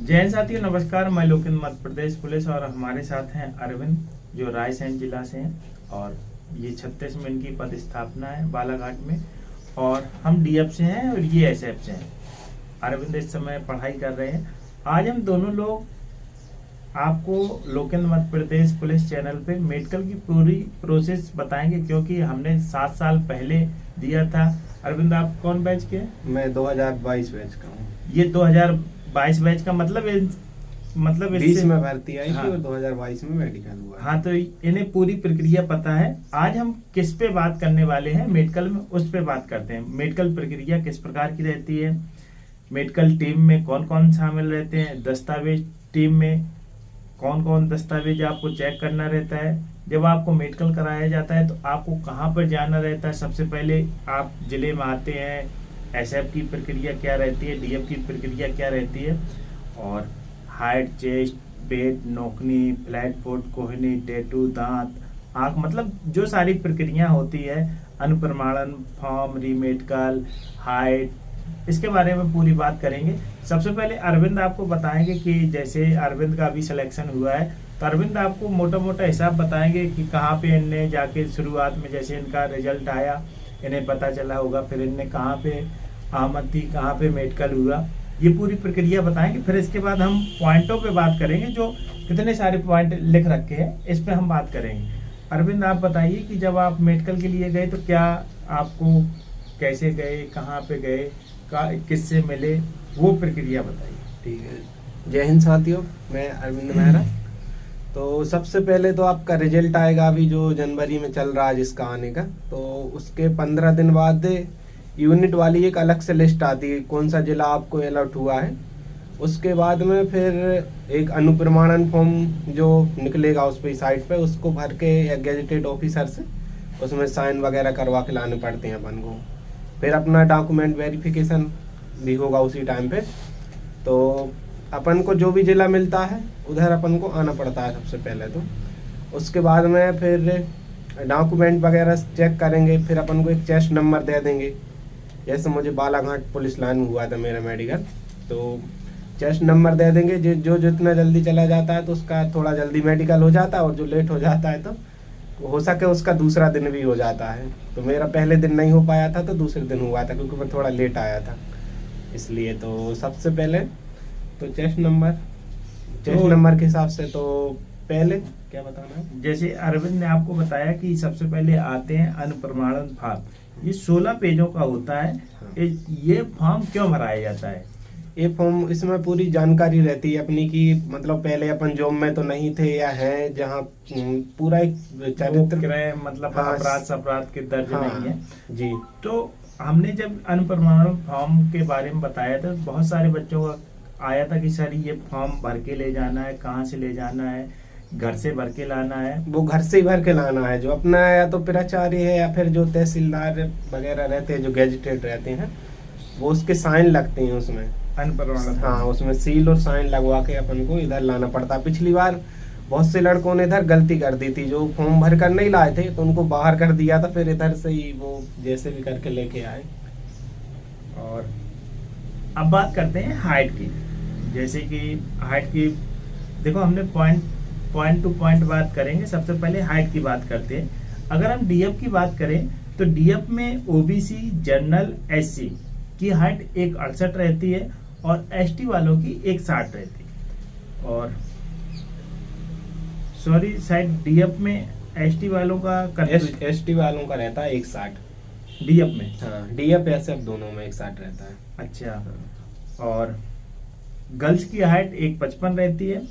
जय हिंद साथियों, नमस्कार। मैं लोकेंद्र, मध्य प्रदेश पुलिस, और हमारे साथ हैं अरविंद जो रायसेन जिला से हैं और ये 36 में इनकी पदस्थापना है बालाघाट में, और हम डीएफ से हैं और ये एसएफ से हैं। अरविंद इस समय पढ़ाई कर रहे हैं। आज हम दोनों लोग आपको लोकेंद्र मध्य प्रदेश पुलिस चैनल पे मेडिकल की पूरी प्रोसेस बताएंगे, क्योंकि हमने 7 साल पहले दिया था। अरविंद, आप कौन बैच के हैं? मैं 2022 बैच का हूँ। ये 2022 बैच का मतलब 20 में भर्ती आई हाँ। थी और 2022 में मेडिकल हुआ। हाँ, तो इन्हें पूरी प्रक्रिया पता है। आज हम किस पे बात करने वाले हैं मेडिकल में, उस पे बात करते हैं। मेडिकल प्रक्रिया किस प्रकार की रहती है, मेडिकल टीम में कौन कौन शामिल रहते हैं, दस्तावेज टीम में कौन कौन दस्तावेज आपको चेक करना रहता है, जब आपको मेडिकल कराया जाता है तो आपको कहाँ पर जाना रहता है। सबसे पहले आप जिले में आते हैं, एसएफ की प्रक्रिया क्या रहती है, डीएफ की प्रक्रिया क्या रहती है, और हाइट, चेस्ट, पेट, नोकनी, फ्लैट फुट, कोहनी, टैटू, दांत, आंख, मतलब जो सारी प्रक्रिया होती है, अनुप्रमाणन, फॉर्म, रीमेडिकल, हाइट, इसके बारे में पूरी बात करेंगे। सबसे पहले अरविंद आपको बताएंगे कि जैसे अरविंद का अभी सिलेक्शन हुआ है, तो अरविंद आपको मोटा मोटा हिसाब बताएंगे कि कहाँ पे इनने जाके शुरुआत में जैसे इनका रिजल्ट आया, इन्हें पता चला होगा, फिर इनने कहाँ पे आमद थी, कहाँ पे मेडिकल हुआ, ये पूरी प्रक्रिया बताएंगे। फिर इसके बाद हम पॉइंटों पे बात करेंगे, जो कितने सारे पॉइंट लिख रखे हैं, इस पे हम बात करेंगे। अरविंद, आप बताइए कि जब आप मेडिकल के लिए गए तो क्या आपको, कैसे गए, कहाँ पे गए, किससे मिले, वो प्रक्रिया बताइए। ठीक है। जय हिंद साथियों, मैं अरविंद मेहरा। तो सबसे पहले तो आपका रिजल्ट आएगा अभी जो जनवरी में चल रहा है जिसका आने का, तो उसके 15 दिन बाद यूनिट वाली एक अलग से लिस्ट आती है कौन सा जिला आपको अलर्ट हुआ है। उसके बाद में फिर एक अनुप्रमाणन फॉर्म जो निकलेगा उस पर साइट पे, उसको भर के या गेजेटेड ऑफिसर से उसमें साइन वगैरह करवा के लाने पड़ते हैं अपन को। फिर अपना डॉक्यूमेंट वेरिफिकेशन भी होगा उसी टाइम पे। तो अपन को जो भी जिला मिलता है उधर अपन को आना पड़ता है सबसे पहले। तो उसके बाद में फिर डॉक्यूमेंट वगैरह चेक करेंगे, फिर अपन को एक चेस्ट नंबर दे देंगे। जैसे मुझे बालाघाट पुलिस लाइन में हुआ था मेरा मेडिकल, तो चेस्ट नंबर दे देंगे। जो जितना जल्दी चला जाता है तो उसका थोड़ा जल्दी मेडिकल हो जाता है, और जो लेट हो जाता है तो हो सके उसका दूसरा दिन भी हो जाता है। तो मेरा पहले दिन नहीं हो पाया था तो दूसरे दिन हुआ था, क्योंकि मैं थोड़ा लेट आया था इसलिए। तो सबसे पहले तो चेस्ट नंबर के हिसाब से तो पहले क्या बताना है, जैसे अरविंद ने आपको बताया कि सबसे पहले आते हैं अनुप्रमाणन फॉर्म। ये 16 पेजों का होता है। हाँ। ये फॉर्म क्यों भराया जाता है? ये फॉर्म, इसमें पूरी जानकारी रहती है अपनी की, मतलब पहले अपन जॉब में तो नहीं थे या हैं, जहाँ पूरा एक चरित्र, मतलब हाँ, अपराध के दर्ज हाँ, नहीं है जी। तो हमने जब अनुप्रमाणन फॉर्म के बारे में बताया था, बहुत सारे बच्चों का आया था कि सर ये फॉर्म भर के ले जाना है, कहाँ से ले जाना है, घर से भर के लाना है? वो घर से ही भर के लाना है। जो अपना या तो प्राचार्य है या फिर जो तहसीलदार वगैरह रहते हैं, जो गेजेटेड रहते हैं, वो उसके साइन लगते हैं उसमें, अनुप्रमाणन। हाँ, उसमें सील और साइन लगवा के अपन को इधर लाना पड़ता। पिछली बार बहुत से लड़कों ने इधर गलती कर दी थी, जो फॉर्म भर कर नहीं लाए थे तो उनको बाहर कर दिया था, फिर इधर से ही वो जैसे भी करके लेके आए। और अब बात करते हैं हाइट की। जैसे कि हाइट की, देखो हमने पॉइंट टू पॉइंट बात करेंगे। सबसे पहले हाइट की बात करते हैं। अगर हम डीएफ की बात करें तो डीएफ में ओबीसी, जनरल, एससी की हाइट 168 रहती है और एसटी वालों की 160 रहती है। और सॉरी, शायद डीएफ में एसटी वालों का एसटी वालों का रहता है 160 डीएफ में। हाँ, डीएफ एसएफ दोनों में 160 रहता है। अच्छा। और गर्ल्स की हाइट 155 रहती है।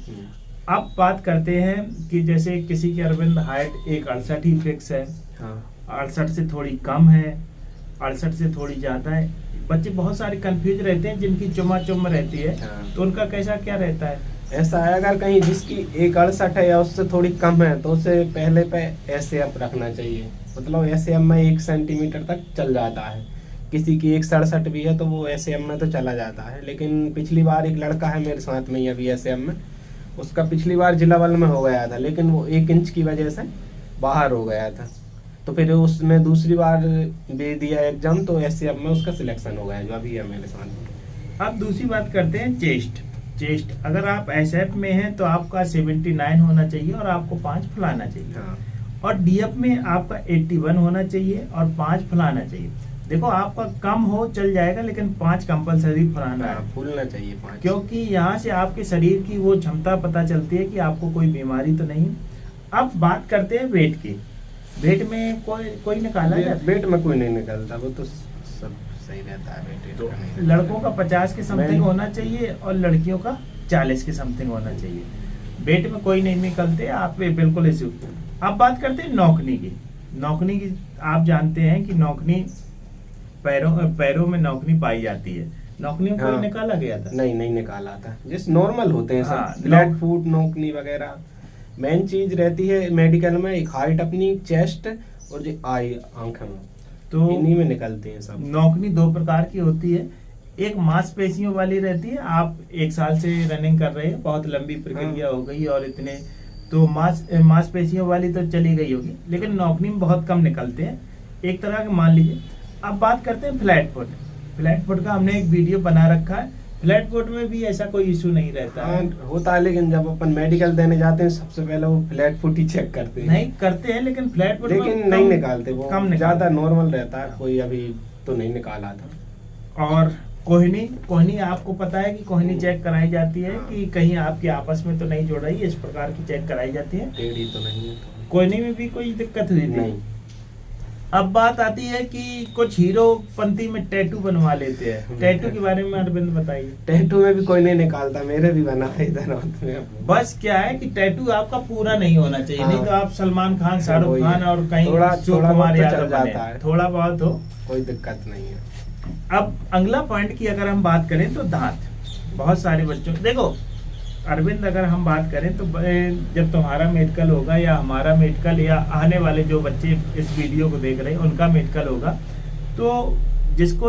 अब बात करते हैं कि जैसे किसी की अरविंद हाइट 168 ही फिक्स है, हाँ, 68 से थोड़ी कम है, 68 से थोड़ी ज्यादा है। बच्चे बहुत सारे कंफ्यूज रहते हैं जिनकी चुम रहती है, हाँ। तो उनका कैसा क्या रहता है? ऐसा है, अगर कहीं जिसकी 168 है या उससे थोड़ी कम है तो उसे पहले पे एसएफ रखना चाहिए। मतलब एसएफ में 1 सेंटीमीटर तक चल जाता है। किसी की 167 भी है तो वो एसएफ में तो चला जाता है। लेकिन पिछली बार एक लड़का है मेरे साथ में अभी एसएफ में, उसका पिछली बार जिला बल में हो गया था, लेकिन वो 1 इंच की वजह से बाहर हो गया था। तो फिर उसने दूसरी बार दे दिया एग्जाम, तो एसएफ में उसका सिलेक्शन हो गया जो अभी है मेरे साथ में। अब दूसरी बात करते हैं चेस्ट। चेस्ट, अगर आप एसएफ में हैं तो आपका 79 होना चाहिए और आपको 5 फुलाना चाहिए। हाँ। और डीएफ में आपका 81 होना चाहिए और 5 फुलाना चाहिए। देखो आपका कम हो चल जाएगा, लेकिन 5 कंपलसरी फुलाना है, फूलना चाहिए 5, क्योंकि यहाँ से आपके शरीर की वो क्षमता पता चलती है कि आपको कोई बीमारी तो नहीं। अब बात करते हैं वेट की। वेट में कोई निकाला जाता? वेट में कोई नहीं निकलता, वो तो सब सही रहता है। वेट तो लड़कों का 50 के समथिंग होना चाहिए और लड़कियों का 40 के समथिंग होना चाहिए। वेट में कोई नहीं निकलते, आप बिल्कुल इसी। अब बात करते हैं नौकनी की। नौकनी की आप जानते हैं कि नौकनी पैरों में नौकनी पाई जाती है। नौकनी में कोई निकाला गया था? नहीं निकाला था, जैसे नॉर्मल होते हैं हाँ, सब, फ्लैट फुट नौकनी वगैरह। मेन चीज रहती है मेडिकल में एक हाइट अपनी, चेस्ट और जो आई आंखें में, तो इन्हीं में निकलते हैं सब। नौकनी 2 प्रकार की होती है। एक मांसपेशियों वाली रहती है, आप 1 साल से रनिंग कर रहे हैं, बहुत लंबी प्रक्रिया हो गई और इतने, तो मांसपेशियों वाली तो चली गई होगी, लेकिन नौकनी में बहुत कम निकलते हैं, एक तरह के मान लीजिए। अब बात करते हैं फ्लैट फुट। फ्लैट फुट का हमने एक वीडियो बना रखा है। फ्लैट फुट में भी ऐसा कोई इशू नहीं रहता है। होता है, लेकिन जब अपन मेडिकल देने जाते हैं सबसे पहले वो फ्लैट फुट ही चेक करते हैं। नहीं करते हैं, लेकिन फ्लैट फुट लेकिन नहीं निकालते, वो कम ज्यादा नॉर्मल रहता है। कोई अभी तो नहीं निकाला था। और कोहनी आपको पता है कि कोहनी चेक कराई जाती है कि कहीं आपके आपस में तो नहीं जोड़ रही है, इस प्रकार की चेक कराई जाती है। टेढ़ी तो नहीं है तो। कोहनी में भी कोई दिक्कत हुई नहीं। अब बात आती है कि कुछ हीरो पंथी में टैटू बनवा लेते हैं। टैटू के बारे में अरविंद बताइए। टैटू में भी कोई नहीं निकालता, मेरे भी बना है इधर में। बस क्या है कि टैटू आपका पूरा नहीं होना चाहिए। हाँ। नहीं तो आप सलमान खान, शाहरुख खान और कहीं थोड़ा कुमार तो यादव चल जाता है, थोड़ा बहुत हो, कोई दिक्कत नहीं है। अब अगला पॉइंट की अगर हम बात करें तो दांत। बहुत सारे बच्चों, देखो अरविंद, अगर हम बात करें तो जब तुम्हारा मेडिकल होगा या हमारा मेडिकल या आने वाले जो बच्चे इस वीडियो को देख रहे हैं उनका मेडिकल होगा, तो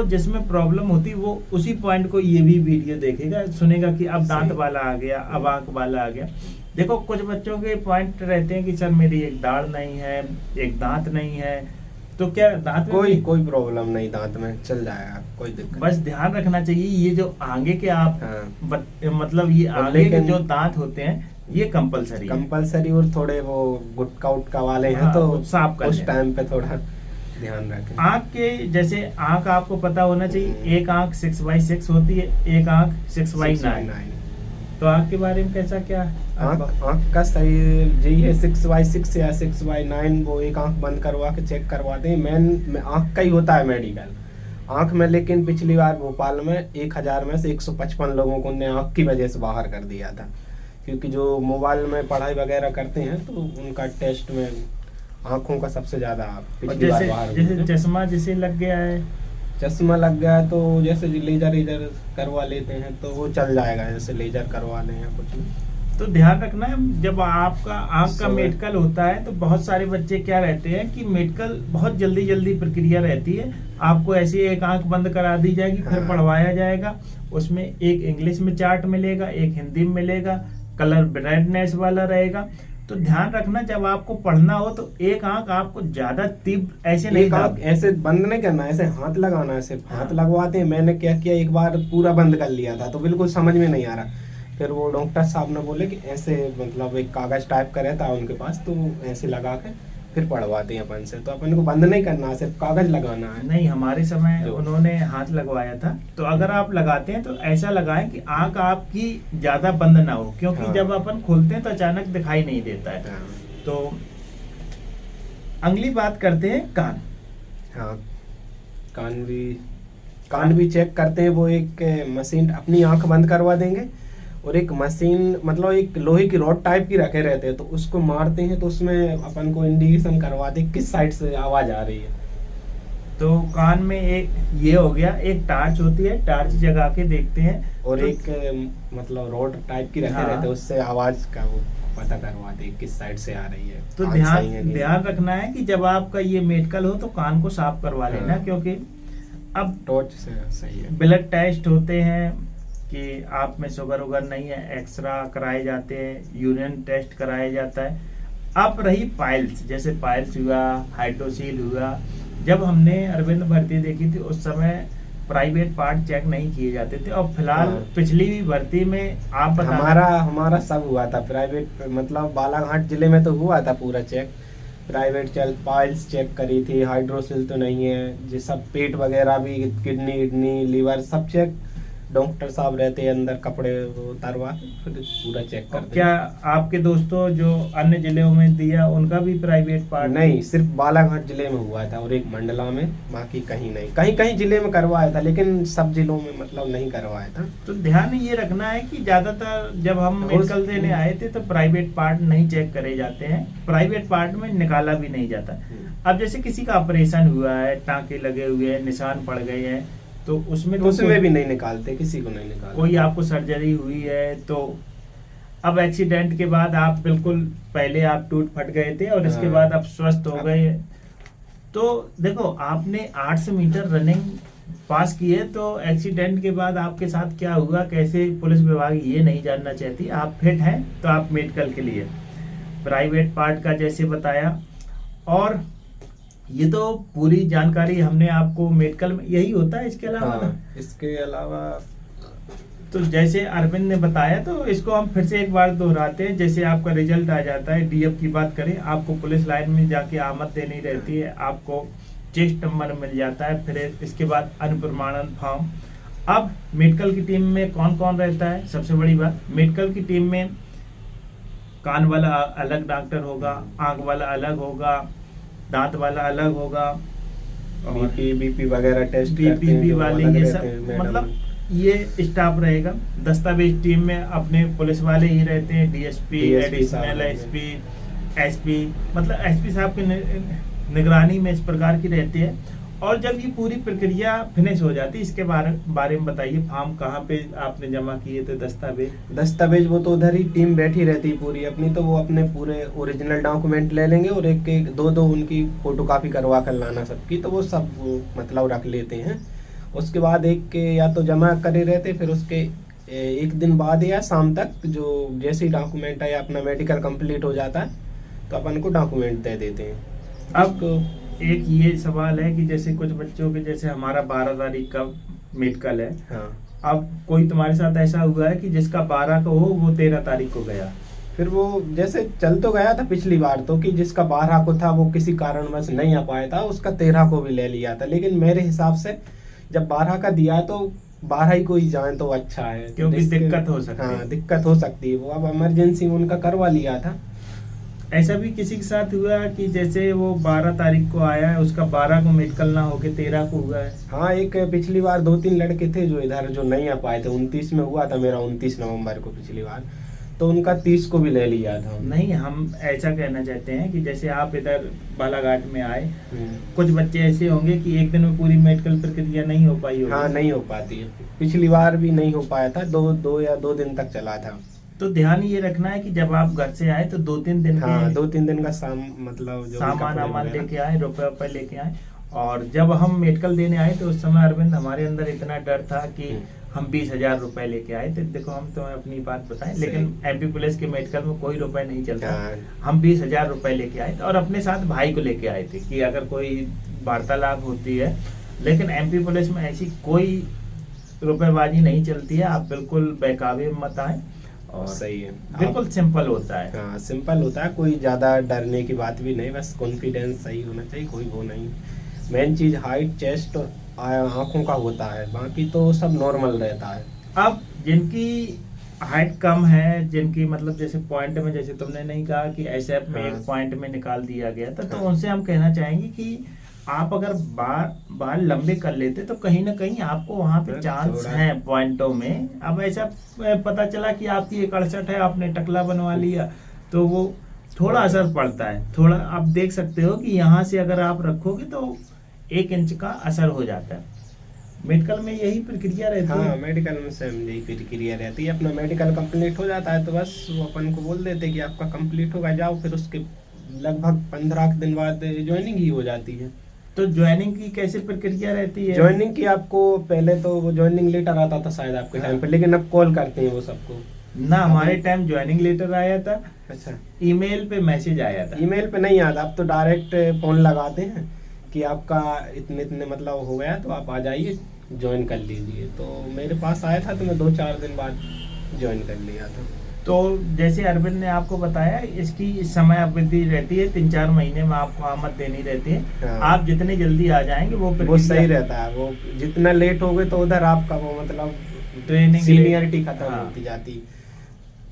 जिसमें प्रॉब्लम होती वो उसी पॉइंट को ये भी वीडियो देखेगा, सुनेगा कि अब दांत वाला आ गया, अब आंख वाला आ गया। देखो कुछ बच्चों के पॉइंट रहते हैं कि सर मेरी एक दाढ़ नहीं है, एक दांत नहीं है, तो क्या दांत कोई प्रॉब्लम नहीं, दांत में चल जाएगा, कोई दिक्कत। बस ध्यान रखना चाहिए ये जो आगे के आप मतलब ये आगे के जो दांत होते हैं ये कंपलसरी और थोड़े वो गुटका उटका वाले हैं, हाँ, तो साफ कर उस टाइम पे थोड़ा ध्यान रखें। आंख के जैसे आंख आपको पता होना चाहिए, एक आंख 6/6 होती है, एक आंख 6/9। तो आंख के बारे में कैसा क्या है? आंख का सही यही है 6/6 या 6/9। वो एक आंख बंद करवा के चेक करवाते हैं। मेन आंख का ही होता है मेडिकल आंख में। लेकिन पिछली बार भोपाल में 1000 में से 155 लोगों को उन्हें आंख की वजह से बाहर कर दिया था, क्योंकि जो मोबाइल में पढ़ाई वगैरह करते हैं तो उनका टेस्ट में आंखों का सबसे ज्यादा पिछली बार बाहर। जैसे चश्मा जिसे लग गया है, चश्मा लग गया है तो जैसे लेजर करवा लेते हैं तो वो चल जाएगा, जैसे लेजर करवा लें या कुछ भी। तो ध्यान रखना है जब आपका आंख का मेडिकल होता है तो बहुत सारे बच्चे क्या रहते हैं कि मेडिकल बहुत जल्दी प्रक्रिया रहती है। आपको ऐसी एक आंख बंद करा दी जाएगी, फिर पढ़वाया जाएगा। उसमें एक इंग्लिश में चार्ट मिलेगा, एक हिंदी में मिलेगा, कलर ब्राइटनेस वाला रहेगा। तो ध्यान रखना जब आपको पढ़ना हो तो एक आंख आपको ज्यादा तीव्र ऐसे नहीं, ऐसे बंद नहीं करना, ऐसे हाथ लगाना है, सिर्फ हाथ लगवाते हैं। मैंने क्या किया, एक बार पूरा बंद कर लिया था तो बिल्कुल समझ में नहीं आ रहा। फिर वो डॉक्टर साहब ने बोले कि ऐसे मतलब एक कागज टाइप का रहता है उनके पास, तो ऐसे लगा के फिर पढ़वाते हैं अपन से। तो अपन को बंद नहीं करना, सिर्फ कागज लगाना है। नहीं, हमारे समय उन्होंने हाथ लगवाया था। तो अगर आप लगाते हैं तो ऐसा लगाएं कि आंख आपकी ज्यादा बंद ना हो, क्योंकि जब अपन खोलते हैं तो अचानक दिखाई नहीं देता है। तो अगली बात करते हैं कान। हाँ, कान भी चेक करते हैं। वो एक मशीन अपनी आंख बंद करवा देंगे और एक मशीन मतलब एक लोहे की रॉड टाइप की रखे रहते हैं, तो उसको मारते हैं तो उसमें अपन को इंडिकेशन करवाते किस साइड से आवाज आ रही है। तो कान में एक ये हो गया, एक टार्च होती है, टार्च जगा के देखते हैं। और तो एक मतलब रॉड टाइप की रखे रहते हैं, उससे आवाज का वो पता करवाते हैं किस साइड से आ रही है। तो ध्यान रखना है कि जब आपका ये मेडिकल हो तो कान को साफ करवा लेना, क्योंकि अब टॉर्च से सही है। ब्लड टेस्ट होते हैं कि आप में शुगर उगर नहीं है, एक्सरा कराए जाते हैं, यूरिन टेस्ट कराया जाता है। अब रही पाइल्स, जैसे पाइल्स हुआ, हाइड्रोसील हुआ। जब हमने अरविंद भर्ती देखी थी उस समय प्राइवेट पार्ट चेक नहीं किए जाते थे, और फिलहाल हाँ। पिछली भी भर्ती में आप बता हमारा सब हुआ था प्राइवेट, मतलब बालाघाट जिले में तो हुआ था पूरा चेक। प्राइवेट चल पाइल्स चेक करी थी, हाइड्रोसिल तो नहीं है, ये सब पेट वगैरह भी, किडनी लीवर सब चेक। डॉक्टर साहब रहते हैं अंदर, कपड़े उतारवा फिर पूरा चेक और करते क्या आपके दोस्तों जो अन्य जिलों में दिया उनका भी प्राइवेट पार्ट? नहीं, सिर्फ बालाघाट जिले में हुआ था और एक मंडला में, बाकी कहीं नहीं। कहीं कहीं जिले में करवाया था, लेकिन सब जिलों में मतलब नहीं करवाया था। तो ध्यान ये रखना है कि ज्यादातर जब हम मेडिकल देने आए थे तो प्राइवेट पार्ट नहीं चेक करे जाते हैं, प्राइवेट पार्ट में निकाला भी नहीं जाता। अब जैसे किसी का ऑपरेशन हुआ है, टांके लगे हुए हैं, निशान पड़ गए हैं, तो उसमें भी नहीं निकालते, किसी को नहीं निकालते। कोई आपको सर्जरी हुई है तो अब एक्सीडेंट के बाद आप बिल्कुल, पहले आप टूट फट गए थे और इसके बाद आप स्वस्थ हो गए, तो देखो आपने 800 मीटर रनिंग पास की है, तो एक्सीडेंट के बाद आपके साथ क्या हुआ, कैसे, पुलिस विभाग ये नहीं जानना चाहती। आप फिट हैं तो आप मेडिकल के लिए प्राइवेट पार्ट का जैसे बताया, और ये तो पूरी जानकारी हमने आपको मेडिकल में यही होता है। इसके अलावा इसके अलावा तो जैसे अरविंद ने बताया, तो इसको हम फिर से एक बार दोहराते हैं। जैसे आपका रिजल्ट आ जाता है, डीएफ की बात करें, आपको पुलिस लाइन में जाके आमद देनी रहती है, आपको चेस्ट नंबर मिल जाता है, फिर इसके बाद अनुप्रमाणन फॉर्म। अब मेडिकल की टीम में कौन कौन रहता है? सबसे बड़ी बात, मेडिकल की टीम में कान वाला अलग डॉक्टर होगा, आंख वाला अलग होगा, दांत वाला अलग होगा, बीपी वगैरह टेस्ट बीपी वाले ये सब, मतलब ये स्टाफ रहेगा। दस्तावेज टीम में अपने पुलिस वाले ही रहते हैं, डीएसपी, एडिशनल एसपी, एसपी, मतलब एसपी साहब की निगरानी में इस प्रकार की रहती है। और जब ये पूरी प्रक्रिया फिनिश हो जाती है, इसके बारे में बताइए, फॉर्म कहाँ पे आपने जमा किए थे? दस्तावेज वो तो उधर ही टीम बैठी रहती है पूरी अपनी, तो वो अपने पूरे ओरिजिनल डॉक्यूमेंट ले लेंगे और एक दो उनकी फोटोकॉपी करवा कर लाना सबकी, तो वो सब मतलब रख लेते हैं। उसके बाद एक के या तो जमा करे रहते, फिर उसके एक दिन बाद या शाम तक जो जैसे ही डॉक्यूमेंट है अपना मेडिकल कंप्लीट हो जाता है तो अपन को डॉक्यूमेंट दे देते हैं। अब एक ये सवाल है कि जैसे कुछ बच्चों के, जैसे हमारा 12 तारीख का मेडिकल है, हाँ। अब कोई तुम्हारे साथ ऐसा हुआ है कि जिसका 12 को हो वो 13 तारीख को गया, फिर वो जैसे चल तो गया था पिछली बार तो, कि जिसका 12 को था वो किसी कारणवश नहीं आ पाया था, उसका 13 को भी ले लिया था। लेकिन मेरे हिसाब से जब 12 का दिया है तो 12 ही को ही जाए तो अच्छा है, क्योंकि दिक्कत हो सकती है। हाँ, दिक्कत हो सकती है। वो अब इमरजेंसी में उनका करवा लिया था। ऐसा भी किसी के साथ हुआ कि जैसे वो 12 तारीख को आया है, उसका 12 को मेडिकल ना होके 13 को हुआ है? हाँ, एक पिछली बार 2-3 लड़के थे जो इधर जो नहीं आ पाए थे। 29 में हुआ था मेरा, 29 नवंबर को पिछली बार, तो उनका 30 को भी ले लिया था। नहीं, हम ऐसा कहना चाहते हैं कि जैसे आप इधर बालाघाट में आए, कुछ बच्चे ऐसे होंगे कि एक दिन में पूरी मेडिकल प्रक्रिया नहीं हो पाई होगी। हाँ, नहीं हो पाती है। पिछली बार भी नहीं हो पाया था, 2 दिन तक चला था। तो ध्यान ये रखना है कि जब आप घर से आए तो 2-3 दिन, हाँ, 2-3 दिन का मतलब जो सामान लेके आए, रुपए लेके आए। और जब हम मेडिकल देने आए तो उस समय अरविंद, हमारे अंदर इतना डर था कि हम 20,000 रुपए लेके आए थे। देखो, हम तुम्हें अपनी बात बताएं, लेकिन एमपी पुलिस के मेडिकल में कोई रुपए नहीं चलता। हम 20,000 रुपए लेके आए थे और अपने साथ भाई को लेके आए थे कि अगर कोई वार्तालाप होती है। लेकिन एमपी पुलिस में ऐसी कोई रुपएबाजी नहीं चलती है, आप बिल्कुल बहकावे में मत आए। और सही है, बिल्कुल सिंपल होता है। हाँ, सिंपल होता है, कोई ज्यादा डरने की बात भी नहीं, बस कॉन्फिडेंस सही होना चाहिए, कोई वो नहीं। मेन चीज हाइट, चेस्ट और आंखों का होता है, बाकी तो सब नॉर्मल रहता है। अब जिनकी हाइट कम है, जिनकी मतलब जैसे पॉइंट में, जैसे तुमने नहीं कहा कि एसएफ में एक पॉइंट में निकाल दिया गया था, तो उनसे हम कहना चाहेंगे कि आप अगर बाल लंबे कर लेते तो कहीं ना कहीं आपको वहां पे चांस है पॉइंटों में। अब ऐसा पता चला कि आपकी 61 है, आपने टकला बनवा लिया, तो वो थोड़ा असर पड़ता है। थोड़ा आप देख सकते हो कि यहाँ से अगर आप रखोगे तो 1 इंच का असर हो जाता है। मेडिकल में यही प्रक्रिया रहती है। हाँ, मेडिकल में सेम यही प्रक्रिया रहती है। अपना मेडिकल कंप्लीट हो जाता है तो बस वो अपन को बोल देते कि आपका कंप्लीट होगा, जाओ। फिर उसके लगभग 15 दिन बाद ज्वाइनिंग ही हो जाती है। तो ज्वाइनिंग की कैसे प्रक्रिया रहती है? ज्वाइनिंग की आपको पहले तो वो ज्वाइनिंग लेटर आता था शायद आपके टाइम पे, लेकिन अब कॉल करते हैं वो सबको ना। हमारे टाइम ज्वाइनिंग लेटर आया था। अच्छा, ईमेल पे मैसेज आया था। ईमेल पे नहीं आता, अब तो डायरेक्ट फोन लगाते हैं कि आपका इतने मतलब हो गया तो आप आ जाइए, ज्वाइन कर लीजिए। तो मेरे पास आया था तो मैं 2-4 दिन बाद ज्वाइन कर लिया था। तो जैसे अरविंद ने आपको बताया, इसकी समय अवधि रहती है 3-4 महीने में आपको आमद देनी रहती है। हाँ। आप जितने जल्दी आ जाएंगे वो सही रहता है। वो जितना लेट हो गए तो उधर आपका वो मतलब ट्रेनिंग सीनियरिटी खत्म हाँ। होती जाती।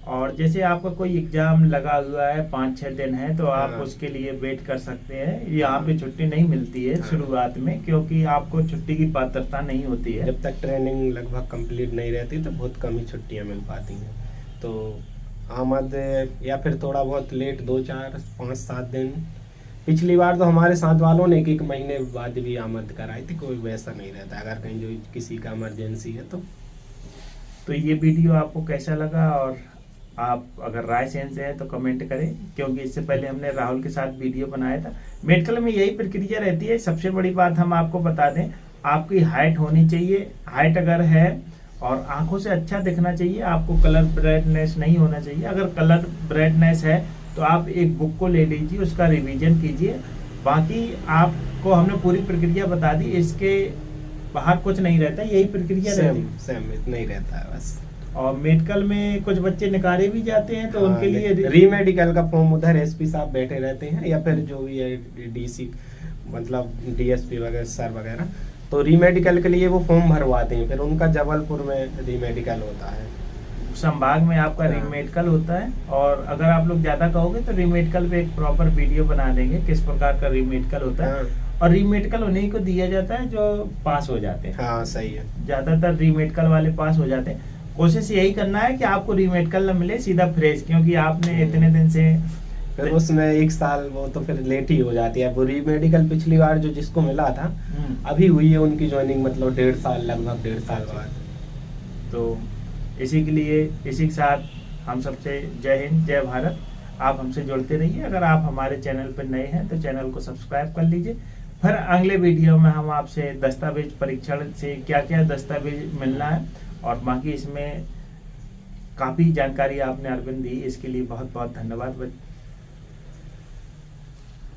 और जैसे आपका कोई एग्जाम लगा हुआ है 5-6 दिन है तो आप हाँ। उसके लिए वेट कर सकते हैं। यहाँ पे छुट्टी नहीं मिलती है हाँ। शुरुआत में, क्योंकि आपको छुट्टी की पात्रता नहीं होती है। जब तक ट्रेनिंग लगभग कंप्लीट नहीं रहती तो बहुत कम ही छुट्टियां मिल पाती हैं। तो आमद या फिर थोड़ा बहुत लेट 2-4-5-7 दिन। पिछली बार तो हमारे साथ वालों ने 1 महीने बाद भी आमद कराई थी। कोई वैसा नहीं रहता, अगर कहीं जो किसी का इमरजेंसी है तो ये वीडियो आपको कैसा लगा, और आप अगर रायसेन से हैं तो कमेंट करें, क्योंकि इससे पहले हमने राहुल के साथ वीडियो बनाया था। मेडिकल में यही प्रक्रिया रहती है। सबसे बड़ी बात हम आपको बता दें, आपकी हाइट होनी चाहिए। हाइट अगर है और आंखों से अच्छा दिखना चाहिए, आपको कलर ब्राइटनेस नहीं होना चाहिए। अगर कलर ब्राइटनेस है तो आप एक बुक को ले लीजिए, उसका रिवीजन कीजिए। बाकी आपको हमने पूरी प्रक्रिया बता दी, इसके बाहर कुछ नहीं रहता, यही प्रक्रिया रहती है। सेम इतना ही रहता है बस। और मेडिकल में कुछ बच्चे निकाले भी जाते हैं तो उनके लिए रीमेडिकल का फॉर्म उधर एसपी साहब बैठे रहते हैं, या फिर जो भी है डीसी मतलब डीएसपी वगैरह सर वगैरह, तो रीमेडिकल के लिए वो फॉर्म भरवाते हैं। फिर उनका जबलपुर में रीमेडिकल होता है। संभाग में आपका हाँ। रीमेडिकल होता है। और अगर आप लोग ज्यादा कहोगे तो रीमेडिकल पे एक प्रॉपर वीडियो बना देंगे किस प्रकार का रीमेडिकल होता है। हाँ। और रीमेडिकल उन्हीं को दिया जाता है जो पास हो जाते हैं। हाँ सही है। ज्यादातर रीमेडिकल वाले पास हो जाते हैं। कोशिश यही करना है कि आपको रीमेडिकल न मिले, सीधा फ्रेश, क्योंकि आपने इतने दिन से फिर उसमें 1 साल वो तो फिर लेट ही हो जाती है। वो रीमेडिकल पिछली बार जो जिसको मिला था अभी हुई है उनकी ज्वाइनिंग, मतलब 1.5 साल, लगभग 1.5 साल बाद। तो इसी के लिए, इसी के साथ हम सबसे जय हिंद, जय भारत। आप हमसे जुड़ते रहिए। अगर आप हमारे चैनल पर नए हैं तो चैनल को सब्सक्राइब कर लीजिए। फिर अगले वीडियो में हम आपसे दस्तावेज परीक्षण से क्या क्या दस्तावेज मिलना है और बाकी इसमें काफ़ी जानकारी आपने अरविंद दी, इसके लिए बहुत बहुत धन्यवाद।